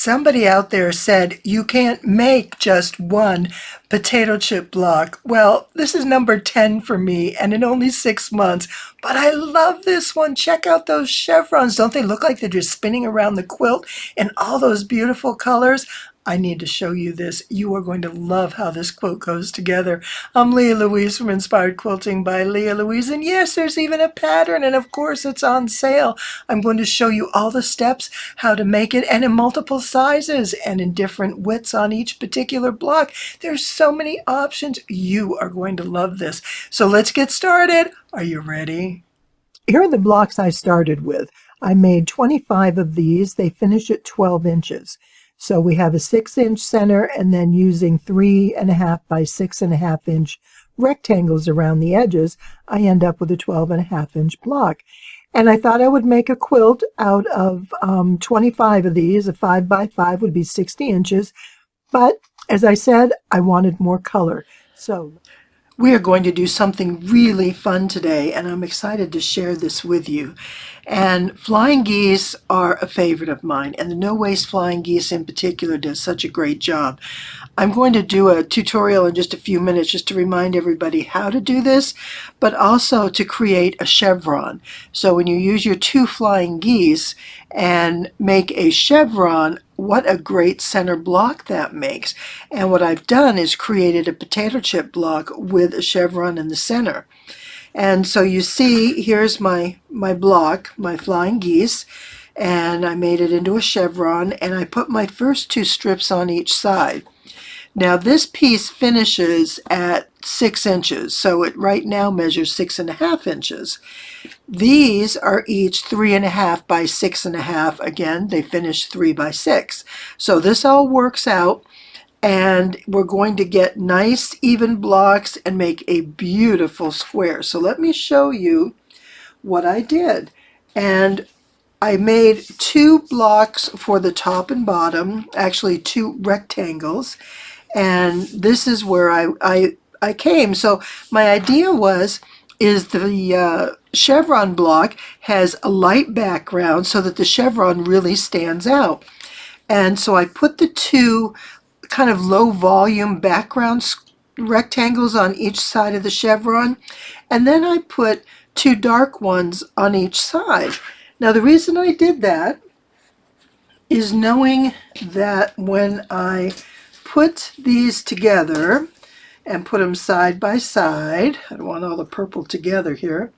Somebody out there said you can't make just one potato chip block. Well, this is number 10 for me and in only 6 months. But I love this one. Check out those chevrons. Don't they look like they're just spinning around the quilt in all those beautiful colors? I need to show you this. You are going to love how this quilt goes together. I'm Leah Louise from Inspired Quilting by Leah Louise. And yes, there's even a pattern. And of course, it's on sale. I'm going to show you all the steps, how to make it, and in multiple sizes and in different widths on each particular block. There's so many options. You are going to love this. So let's get started. Are you ready? Here are the blocks I started with. I made 25 of these. They finish at 12 inches. So we have a 6-inch center and then using 3.5 by 6.5 inch rectangles around the edges, I end up with a 12.5 inch block. And I thought I would make a quilt out of 25 of these. A 5 by 5 would be 60 inches. But as I said, I wanted more color. So we are going to do something really fun today, and I'm excited to share this with you. And flying geese are a favorite of mine, and the no waste flying geese in particular does such a great job. I'm going to do a tutorial in just a few minutes just to remind everybody how to do this, but also to create a chevron. So when you use your 2 flying geese and make a chevron, what a great center block that makes. And what I've done is created a potato chip block with a chevron in the center. And so you see, here's my block, my flying geese, and I made it into a chevron, and I put my first 2 strips on each side. Now this piece finishes at 6 inches, so it right now measures 6.5 inches. These are each 3.5 by 6.5. Again, they finish 3 by 6. So this all works out, and we're going to get nice even blocks and make a beautiful square. So let me show you what I did. And I made 2 blocks for the top and bottom, actually 2 rectangles, and this is where I came. So my idea is the chevron block has a light background so that the chevron really stands out. And so I put the 2 kind of low volume background rectangles on each side of the chevron, and then I put 2 dark ones on each side. Now the reason I did that is knowing that when I put these together and put them side by side, I don't want all the purple together here,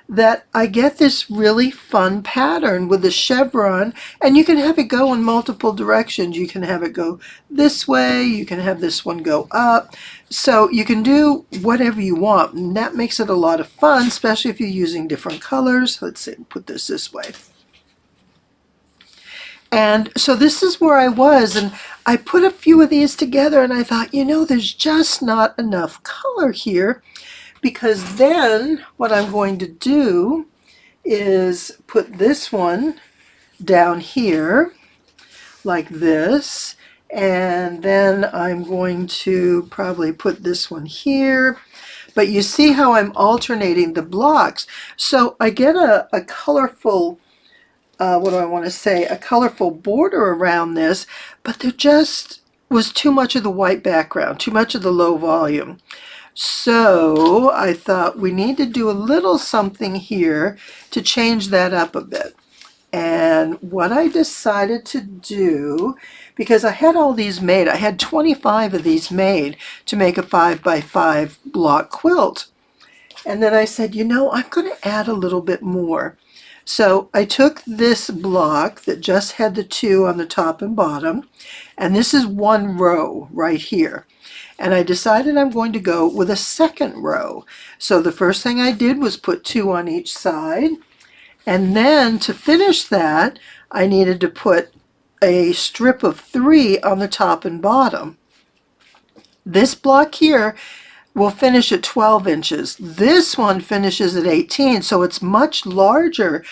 that I get this really fun pattern with the chevron, and you can have it go in multiple directions. You can have it go this way, you can have this one go up, so you can do whatever you want, and that makes it a lot of fun, especially if you're using different colors. Let's see, put this way. And so this is where I was, and I put a few of these together, and I thought, you know, there's just not enough color here, because then what I'm going to do is put this one down here like this, and then I'm going to probably put this one here. But you see how I'm alternating the blocks, so I get a colorful what do I want to say, a colorful border around this, but there just was too much of the white background, too much of the low volume. So I thought we need to do a little something here to change that up a bit. And what I decided to do, because I had all these made, I had 25 of these made to make a 5 by 5 block quilt. And then I said, you know, I'm going to add a little bit more. So I took this block that just had the 2 on the top and bottom, and this is 1 row right here. And I decided I'm going to go with a 2nd row. So the first thing I did was put 2 on each side, and then to finish that, I needed to put a strip of 3 on the top and bottom. This block here will finish at 12 inches. This one finishes at 18, so it's much larger,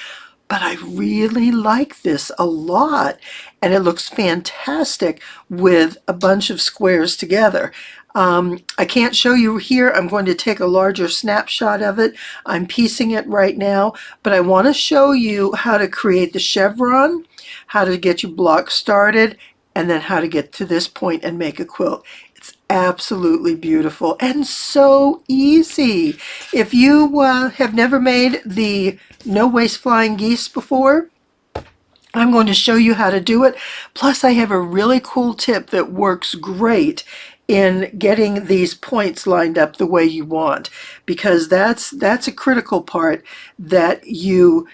but I really like this a lot, and it looks fantastic with a bunch of squares together. I can't show you here. I'm going to take a larger snapshot of it. I'm piecing it right now, but I want to show you how to create the chevron. how to get your block started, and then how to get to this point and make a quilt. It's absolutely beautiful and so easy. If you have never made the no waste flying geese before, I'm going to show you how to do it. Plus, I have a really cool tip that works great in getting these points lined up the way you want, because that's a critical part, that you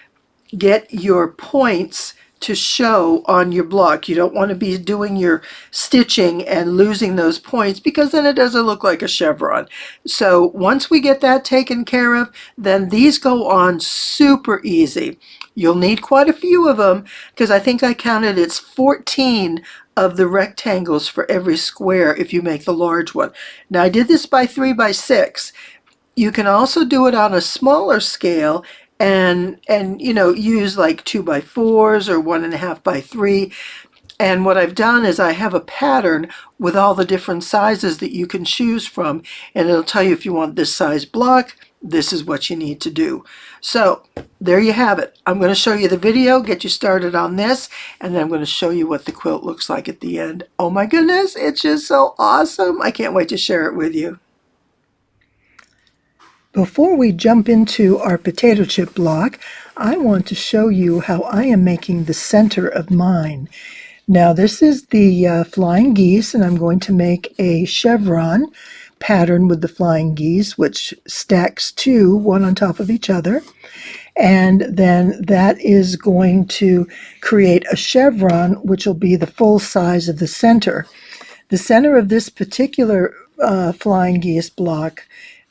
get your points to show on your block. You don't want to be doing your stitching and losing those points, because then it doesn't look like a chevron. So once we get that taken care of, then these go on super easy. You'll need quite a few of them, because I think I counted it's 14 of the rectangles for every square if you make the large one. Now I did this by 3 by 6. You can also do it on a smaller scale and you know, use like 2 by 4s or 1.5 by 3. And what I've done is I have a pattern with all the different sizes that you can choose from, and it'll tell you if you want this size block, this is what you need to do. So there you have it. I'm going to show you the video, get you started on this, and then I'm going to show you what the quilt looks like at the end. Oh my goodness, it's just so awesome. I can't wait to share it with you. Before we jump into our potato chip block, I want to show you how I am making the center of mine. Now this is the flying geese, and I'm going to make a chevron pattern with the flying geese, which stacks two, one on top of each other. And then that is going to create a chevron, which will be the full size of the center. The center of this particular flying geese block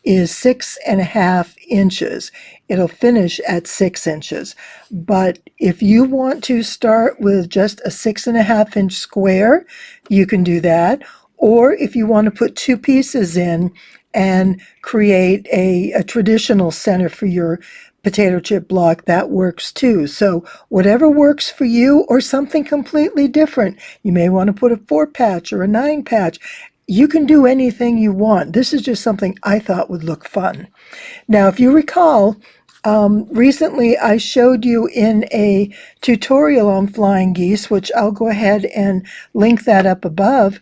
is 6.5 inches. It'll finish at 6 inches. But if you want to start with just a 6.5 inch square, you can do that. Or if you want to put two pieces in and create a traditional center for your potato chip block, that works too. So whatever works for you, or something completely different. You may want to put a 4 patch or a 9 patch. You can do anything you want. This is just something I thought would look fun. Now, if you recall, recently I showed you in a tutorial on flying geese, which I'll go ahead and link that up above,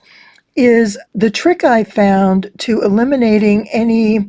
is the trick I found to eliminating any,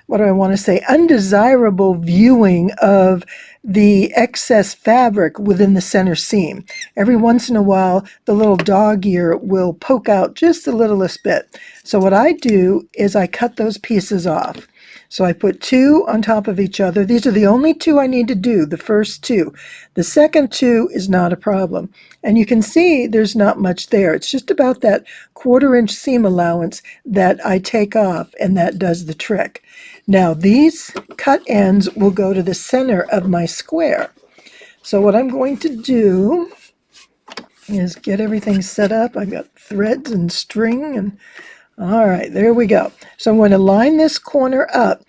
what do I want to say, undesirable viewing of the excess fabric within the center seam. Every once in a while, the little dog ear will poke out just the littlest bit. So what I do is I cut those pieces off. So I put two on top of each other. These are the only two I need to do, the first two. The second two is not a problem. And you can see there's not much there. It's just about that 1/4 inch seam allowance that I take off, and that does the trick. Now these cut ends will go to the center of my square. So what I'm going to do is get everything set up. I've got threads and string, and all right, there we go. So I'm going to line this corner up.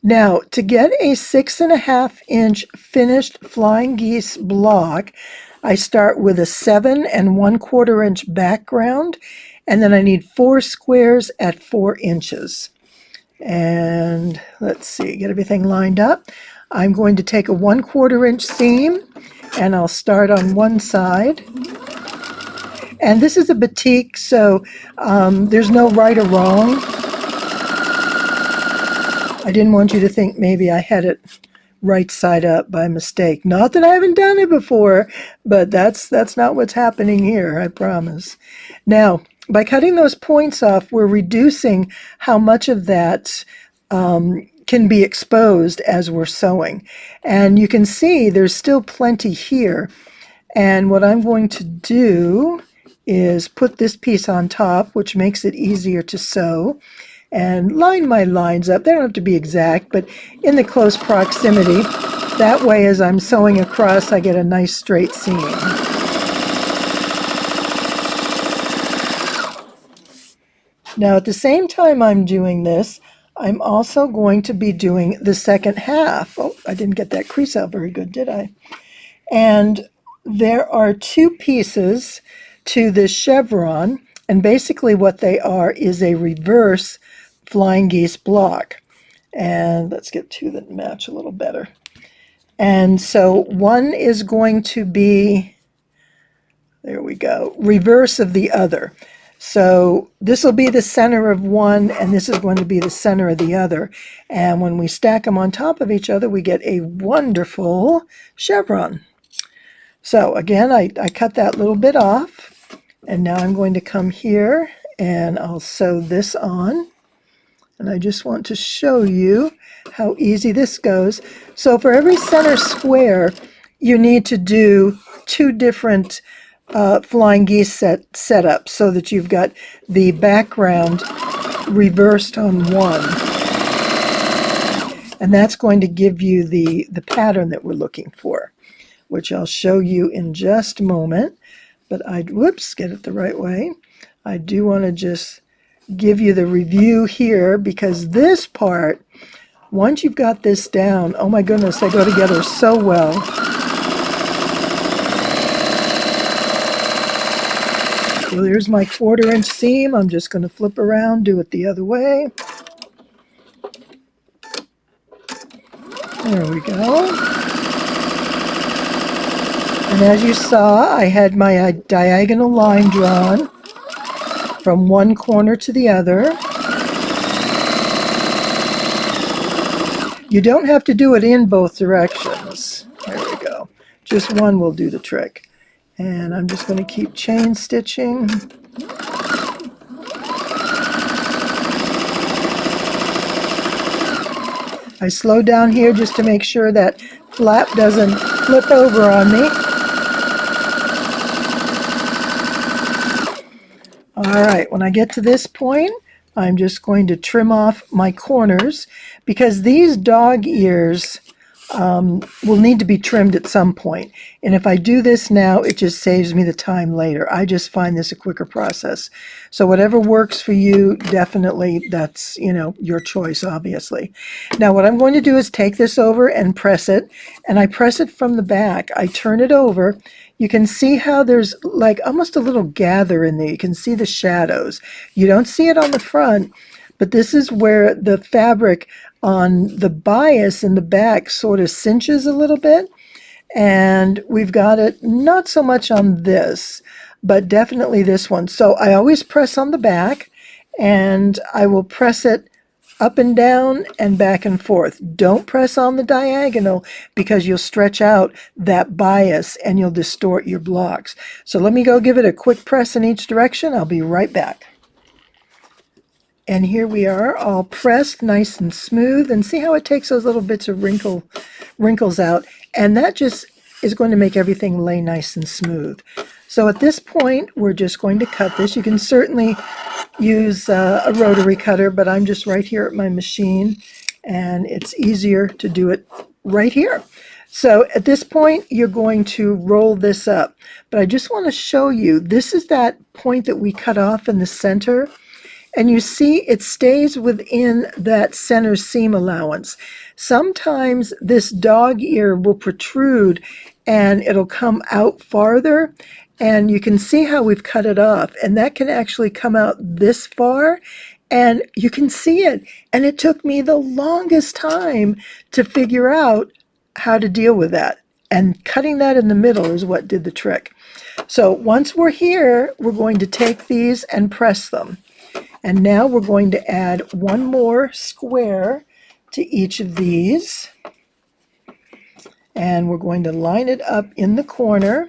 Now, to get a 6.5 inch finished flying geese block, I start with a 7 1/4 inch background, and then I need 4 squares at 4 inches. And let's see, get everything lined up. I'm going to take a 1/4 inch seam, and I'll start on one side. And this is a batik, so there's no right or wrong. I didn't want you to think maybe I had it right side up by mistake. Not that I haven't done it before, but that's not what's happening here, I promise. Now, by cutting those points off, we're reducing how much of that can be exposed as we're sewing. And you can see there's still plenty here. And what I'm going to do is put this piece on top, which makes it easier to sew, and line my lines up. They don't have to be exact, but in the close proximity. That way, as I'm sewing across, I get a nice straight seam. Now, at the same time I'm doing this, I'm also going to be doing the second half. Oh, I didn't get that crease out very good, did I? And there are two pieces to this chevron, and basically what they are is a reverse flying geese block. And let's get two that match a little better. And so one is going to be There we go. Reverse of the other. So this will be the center of one, and this is going to be the center of the other. And when we stack them on top of each other, we get a wonderful chevron. So again, I cut that little bit off, and now I'm going to come here and I'll sew this on. And I just want to show you how easy this goes. So for every center square, you need to do 2 different flying geese setups so that you've got the background reversed on one. And that's going to give you the pattern that we're looking for, which I'll show you in just a moment. But whoops, get it the right way. I do want to just give you the review here, because this part, once you've got this down, oh my goodness, they go together so well. So there's my 1/4 inch seam. I'm just going to flip around, do it the other way. There we go. And as you saw, I had my diagonal line drawn from one corner to the other. You don't have to do it in both directions. There we go. Just one will do the trick. And I'm just going to keep chain stitching. I slow down here just to make sure that flap doesn't flip over on me. Alright, when I get to this point, I'm just going to trim off my corners, because these dog ears will need to be trimmed at some point. And if I do this now, it just saves me the time later. I just find this a quicker process. So whatever works for you, definitely, that's, your choice, obviously. Now what I'm going to do is take this over and press it, and I press it from the back. I turn it over. You can see how there's like almost a little gather in there. You can see the shadows. You don't see it on the front, but this is where the fabric on the bias in the back sort of cinches a little bit. And we've got it not so much on this, but definitely this one. So I always press on the back, and I will press it up and down and back and forth. Don't press on the diagonal, because you'll stretch out that bias and you'll distort your blocks. So let me go give it a quick press in each direction. I'll be right back. And here we are, all pressed nice and smooth, and see how it takes those little bits of wrinkles out, and that just is going to make everything lay nice and smooth. So at this point, we're just going to cut this. You can certainly use a rotary cutter, but I'm just right here at my machine, and it's easier to do it right here. So at this point, you're going to roll this up. But I just want to show you, this is that point that we cut off in the center. And you see it stays within that center seam allowance. Sometimes this dog ear will protrude and it'll come out farther. And you can see how we've cut it off. And that can actually come out this far. And you can see it. And it took me the longest time to figure out how to deal with that. And cutting that in the middle is what did the trick. So once we're here, we're going to take these and press them. And now we're going to add one more square to each of these. And we're going to line it up in the corner.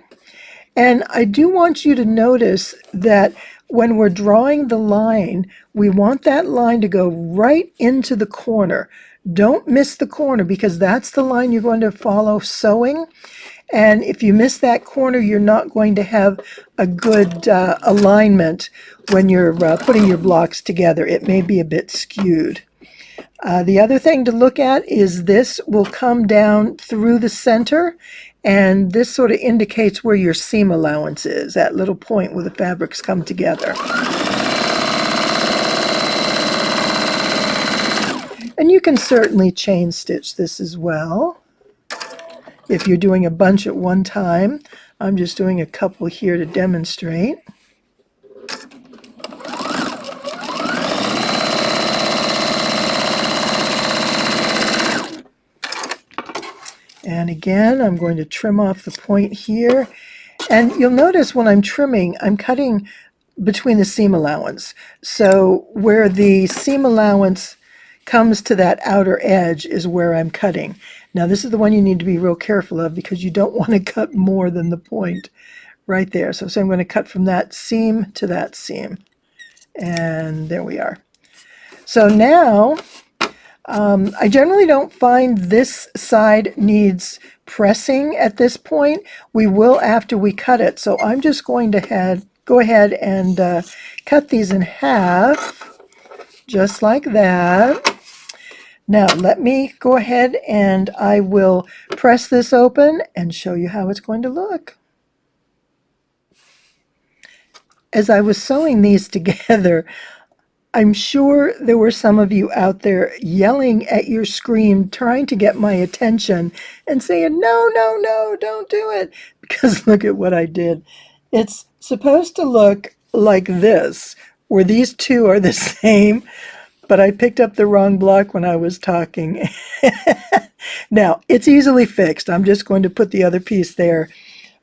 And I do want you to notice that when we're drawing the line, we want that line to go right into the corner. Don't miss the corner, because that's the line you're going to follow sewing. And if you miss that corner, you're not going to have a good alignment when you're putting your blocks together. It may be a bit skewed. The other thing to look at is this will come down through the center, and this sort of indicates where your seam allowance is, that little point where the fabrics come together. And you can certainly chain stitch this as well if you're doing a bunch at one time. I'm just doing a couple here to demonstrate. And again, I'm going to trim off the point here. And you'll notice when I'm trimming, I'm cutting between the seam allowance. So where the seam allowance comes to that outer edge is where I'm cutting. Now this is the one you need to be real careful of because you don't want to cut more than the point right there. So I'm going to cut from that seam to that seam. And there we are. So now I generally don't find this side needs pressing at this point. We will after we cut it. So I'm just going to go ahead and cut these in half, just like that. Now let me go ahead and I will press this open and show you how it's going to look. As I was sewing these together, I'm sure there were some of you out there yelling at your screen, trying to get my attention and saying, no, no, no, don't do it. Because look at what I did. It's supposed to look like this, where these two are the same, but I picked up the wrong block when I was talking. Now, it's easily fixed. I'm just going to put the other piece there.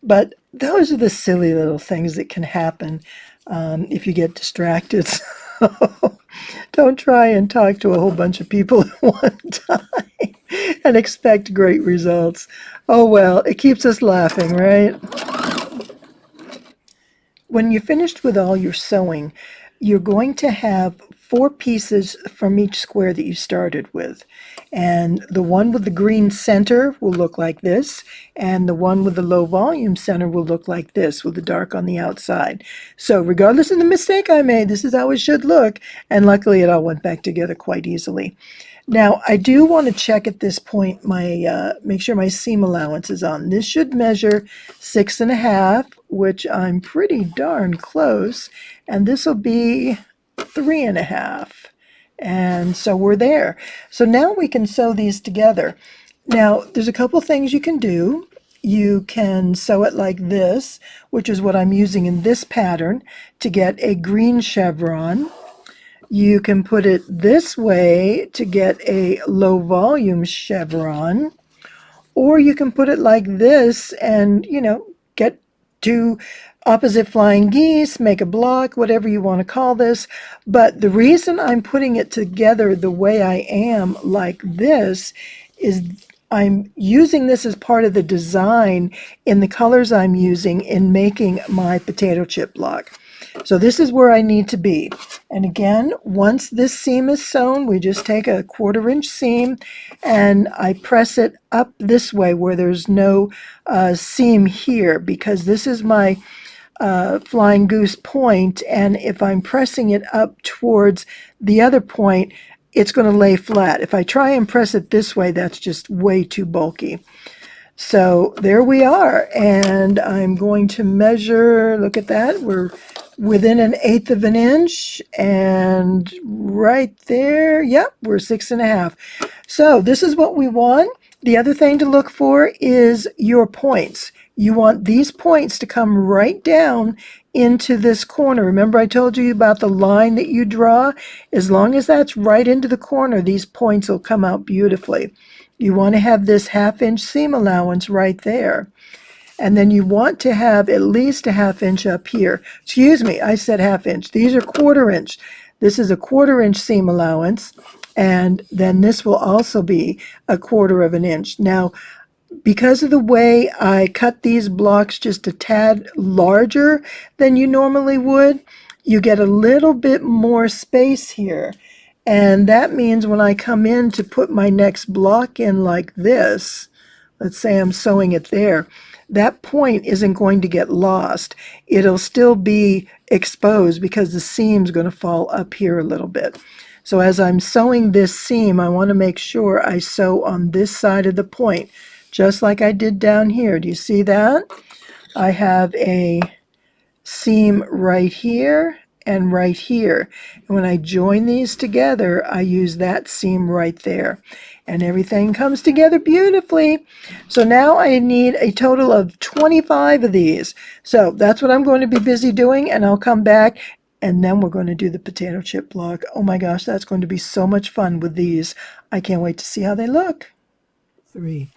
But those are the silly little things that can happen if you get distracted. So don't try and talk to a whole bunch of people at one time and expect great results. Oh well, it keeps us laughing, right? When you're finished with all your sewing, you're going to have 4 pieces from each square that you started with. And the one with the green center will look like this, and the one with the low volume center will look like this, with the dark on the outside. So regardless of the mistake I made, this is how it should look, and luckily it all went back together quite easily. Now, I do want to check at this point make sure my seam allowance is on. This should measure 6.5, which I'm pretty darn close, and this will be 3.5. And so we're there. So now we can sew these together. Now, there's a couple things you can do. You can sew it like this, which is what I'm using in this pattern, to get a green chevron. You can put it this way to get a low volume chevron, or you can put it like this and, get 2 opposite flying geese, make a block, whatever you want to call this. But the reason I'm putting it together the way I am like this is I'm using this as part of the design in the colors I'm using in making my potato chip block. So this is where I need to be. And again, once this seam is sewn, we just take a 1/4 inch seam and I press it up this way where there's no seam here, because this is my flying goose point, and if I'm pressing it up towards the other point, it's going to lay flat. If I try and press it this way, that's just way too bulky. So there we are, and I'm going to measure, look at that, we're within 1/8 of an inch, and right there, yep, we're 6.5. So this is what we want. The other thing to look for is your points. You want these points to come right down into this corner. Remember I told you about the line that you draw? As long as that's right into the corner, these points will come out beautifully. You want to have this 1/2 inch seam allowance right there. And then you want to have at least a 1/2 inch up here. Excuse me, I said 1/2 inch. These are 1/4 inch. This is a 1/4 inch seam allowance. And then this will also be a 1/4 of an inch. Now, because of the way I cut these blocks just a tad larger than you normally would, you get a little bit more space here. And that means when I come in to put my next block in like this, let's say I'm sewing it there, that point isn't going to get lost. It'll still be exposed because the seam's going to fall up here a little bit. So as I'm sewing this seam, I want to make sure I sew on this side of the point, just like I did down here. Do you see that? I have a seam right here and right here. And when I join these together, I use that seam right there. And everything comes together beautifully. So now I need a total of 25 of these. So that's what I'm going to be busy doing, and I'll come back and then we're going to do the potato chip block. Oh my gosh, that's going to be so much fun with these. I can't wait to see how they look. 3.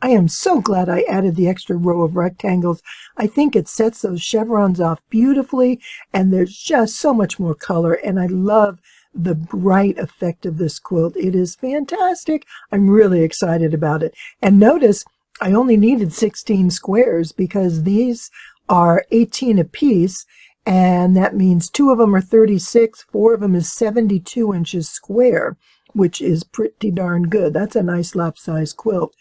I am so glad I added the extra row of rectangles. I think it sets those chevrons off beautifully, and there's just so much more color, and I love the bright effect of this quilt. It is fantastic. I'm really excited about it. And notice I only needed 16 squares because these are 18 a piece, and that means 2 of them are 36, 4 of them is 72 inches square, which is pretty darn good. That's a nice lap-size quilt.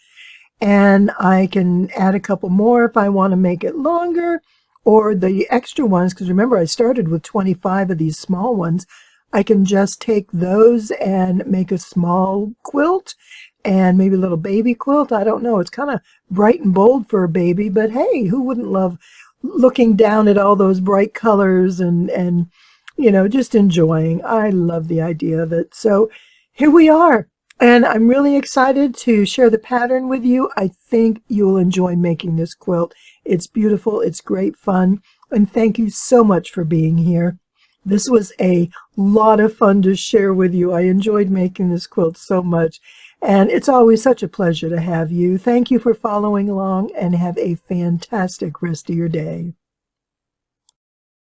And I can add a couple more if I want to make it longer, or the extra ones, because remember I started with 25 of these small ones. I can just take those and make a small quilt and maybe a little baby quilt. I don't know. It's kind of bright and bold for a baby, but hey, who wouldn't love looking down at all those bright colors and just enjoying. I love the idea of it. So here we are. And I'm really excited to share the pattern with you. I think you'll enjoy making this quilt. It's beautiful. It's great fun. And thank you so much for being here. This was a lot of fun to share with you. I enjoyed making this quilt so much. And it's always such a pleasure to have you. Thank you for following along, and have a fantastic rest of your day.